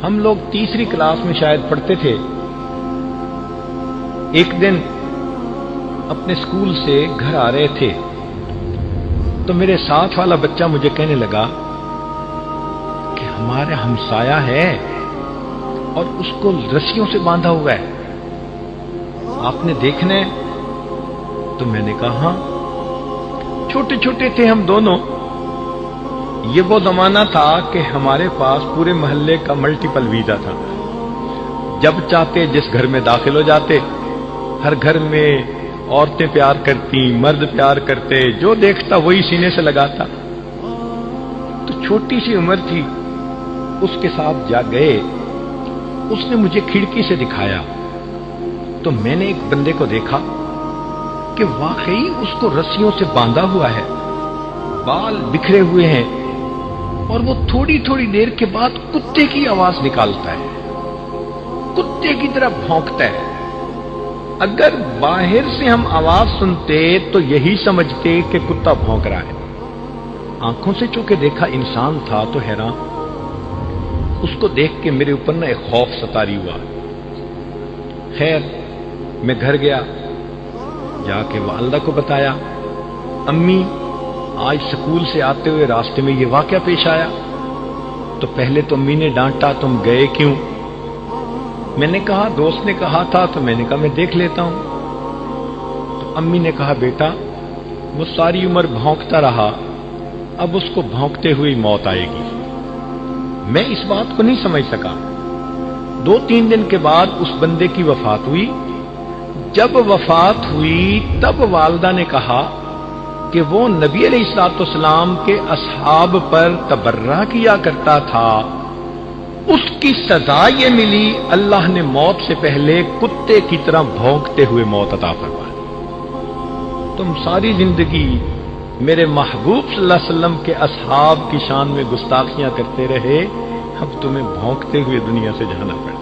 ہم لوگ تیسری کلاس میں شاید پڑھتے تھے. ایک دن اپنے اسکول سے گھر آ رہے تھے تو میرے ساتھ والا بچہ مجھے کہنے لگا کہ ہمارا ہمسایہ ہے اور اس کو رسیوں سے باندھا ہوا ہے, آپ نے دیکھنا ہے. تو میں نے کہا ہاں. چھوٹے چھوٹے تھے ہم دونوں. یہ وہ زمانہ تھا کہ ہمارے پاس پورے محلے کا ملٹیپل ویزا تھا. جب چاہتے جس گھر میں داخل ہو جاتے. ہر گھر میں عورتیں پیار کرتی, مرد پیار کرتے, جو دیکھتا وہی سینے سے لگاتا. تو چھوٹی سی عمر تھی, اس کے ساتھ جا گئے. اس نے مجھے کھڑکی سے دکھایا تو میں نے ایک بندے کو دیکھا کہ واقعی اس کو رسیوں سے باندھا ہوا ہے, بال بکھرے ہوئے ہیں, اور وہ تھوڑی تھوڑی دیر کے بعد کتے کی آواز نکالتا ہے, کتے کی طرح بھونکتا ہے. اگر باہر سے ہم آواز سنتے تو یہی سمجھتے کہ کتا بھونک رہا ہے. آنکھوں سے چونکہ دیکھا انسان تھا تو حیران. اس کو دیکھ کے میرے اوپر ایک خوف ستاری ہوا. خیر میں گھر گیا, جا کے والدہ کو بتایا, امی آج سکول سے آتے ہوئے راستے میں یہ واقعہ پیش آیا. تو پہلے تو امی نے ڈانٹا, تم گئے کیوں؟ میں نے کہا دوست نے کہا تھا تو میں نے کہا میں دیکھ لیتا ہوں. تو امی نے کہا بیٹا وہ ساری عمر بھونکتا رہا, اب اس کو بھونکتے ہوئی موت آئے گی. میں اس بات کو نہیں سمجھ سکا. 2-3 دن کے بعد اس بندے کی وفات ہوئی. جب وفات ہوئی تب والدہ نے کہا کہ وہ نبی علیہ الصلوۃ والسلام کے اصحاب پر تبرہ کیا کرتا تھا, اس کی سزا یہ ملی اللہ نے موت سے پہلے کتے کی طرح بھونکتے ہوئے موت عطا فرما دی. تم ساری زندگی میرے محبوب صلی اللہ علیہ وسلم کے اصحاب کی شان میں گستاخیاں کرتے رہے, اب تمہیں بھونکتے ہوئے دنیا سے جانا پڑا.